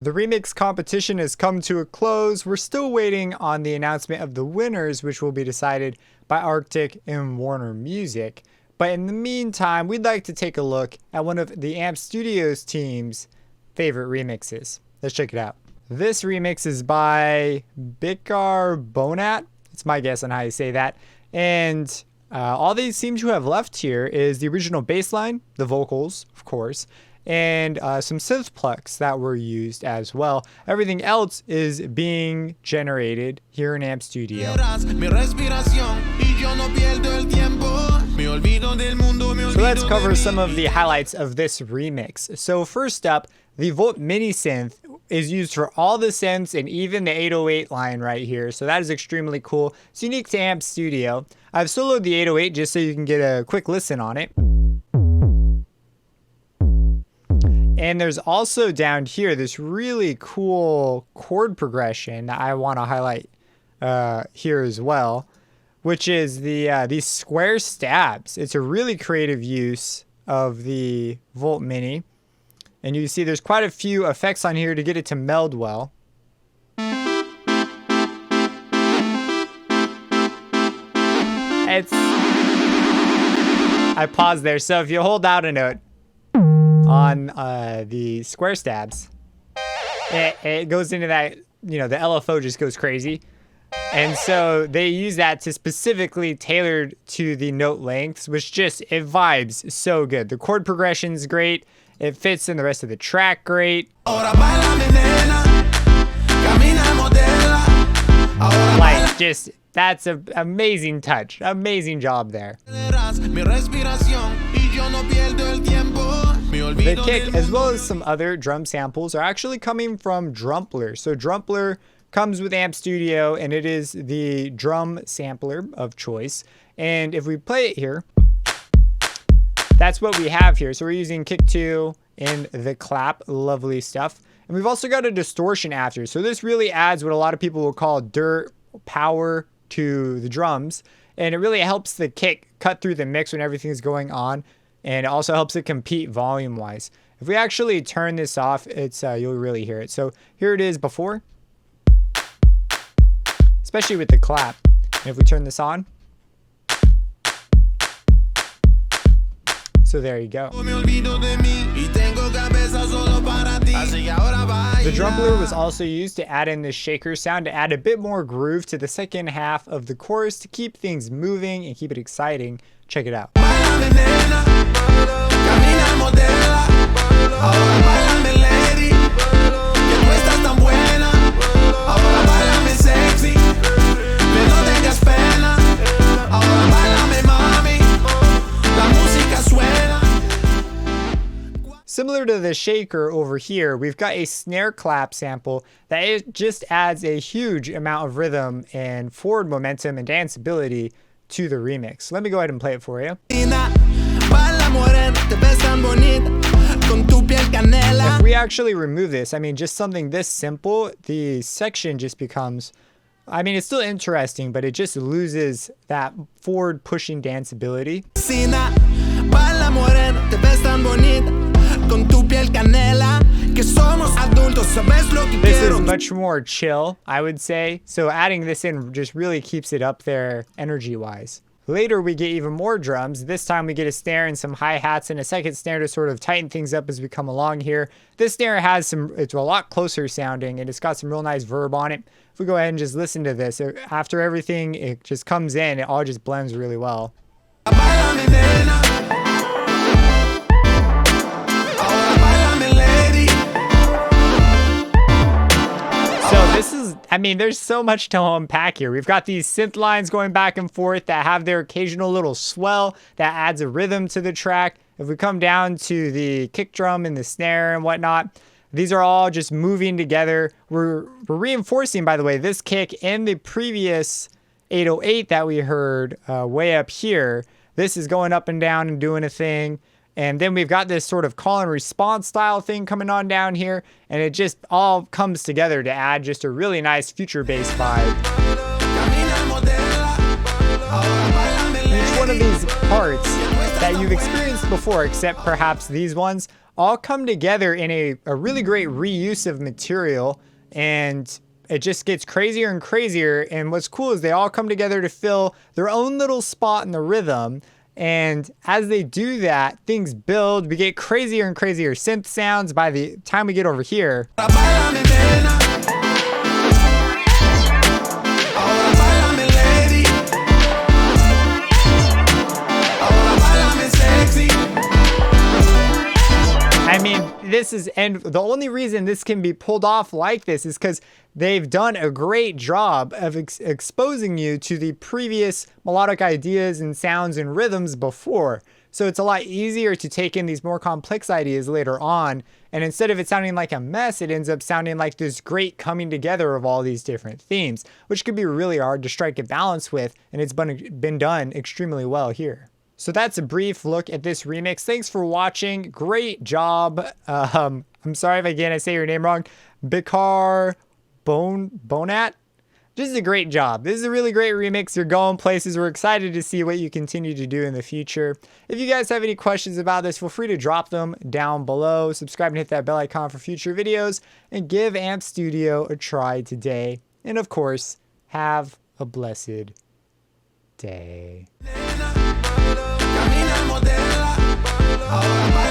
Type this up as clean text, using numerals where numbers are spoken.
The remix competition has come to a close. We're still waiting on the announcement of the winners, which will be decided by Artik and Warner Music. But in the meantime, we'd like to take a look at one of the Amp Studios team's favorite remixes. Let's check it out. This remix is by Bikarbonat. It's my guess on how you say that. And all they seem to have left here is the original bass line, the vocals, of course, and some synth plucks that were used as well. Everything else is being generated here in Amp Studio. So let's cover some of the highlights of this remix. So first up, the Volt Mini synth is used for all the synths and even the 808 line right here. So that is extremely cool. It's unique to Amp Studio. I've soloed the 808 just so you can get a quick listen on it. And there's also down here this really cool chord progression that I want to highlight here as well, which is these square stabs. It's a really creative use of the Volt Mini. And you see there's quite a few effects on here to get it to meld well. I paused there. So if you hold out a note on the square stabs, it goes into that, the LFO just goes crazy. And so they use that to specifically tailored to the note lengths, which it vibes so good. The chord progression is great. It fits in the rest of the track great. That's an amazing touch. Amazing job there. The kick, as well as some other drum samples, are actually coming from Drumpler. So Drumpler comes with Amp Studio, and it is the drum sampler of choice. And if we play it here, that's what we have here. So we're using kick 2 and the clap, lovely stuff. And we've also got a distortion after. So this really adds what a lot of people will call dirt power to the drums. And it really helps the kick cut through the mix when everything's going on. And it also helps it compete volume wise. If we actually turn this off, you'll really hear it. So here it is before, especially with the clap. And if we turn this on, so there you go. The Drumpler was also used to add in the shaker sound to add a bit more groove to the second half of the chorus to keep things moving and keep it exciting. Check it out. Similar to the shaker over here, we've got a snare clap sample that just adds a huge amount of rhythm and forward momentum and danceability to the remix. Let me go ahead and play it for you. If we actually remove this, just something this simple, the section just becomes, it's still interesting, but it just loses that forward pushing danceability. This is much more chill, I would say. So adding this in just really keeps it up there energy-wise. Later, we get even more drums. This time we get a snare and some hi-hats and a second snare to sort of tighten things up as we come along here. This snare has it's a lot closer sounding and it's got some real nice verb on it. If we go ahead and just listen to this, after everything, it just comes in, it all just blends really well. This is, there's so much to unpack here. We've got these synth lines going back and forth that have their occasional little swell that adds a rhythm to the track. If we come down to the kick drum and the snare and whatnot, these are all just moving together. We're reinforcing, by the way, this kick and the previous 808 that we heard way up here. This is going up and down and doing a thing. And then we've got this sort of call and response style thing coming on down here. And it just all comes together to add just a really nice future bass vibe. Each one of these parts that you've experienced before, except perhaps these ones, all come together in a really great reuse of material, and it just gets crazier and crazier. And what's cool is they all come together to fill their own little spot in the rhythm. And as they do that, things build. We get crazier and crazier synth sounds by the time we get over here. I mean, the only reason this can be pulled off like this is because they've done a great job of exposing you to the previous melodic ideas and sounds and rhythms before. So it's a lot easier to take in these more complex ideas later on. And instead of it sounding like a mess, it ends up sounding like this great coming together of all these different themes, which could be really hard to strike a balance with. And it's been done extremely well here. So that's a brief look at this remix. Thanks for watching. Great job. I'm sorry if again I say your name wrong. Bikarbonat. This is a great job. This is a really great remix. You're going places. We're excited to see what you continue to do in the future. If you guys have any questions about this, feel free to drop them down below. Subscribe and hit that bell icon for future videos. And give Amp Studio a try today. And of course, have a blessed day. Caminamos de la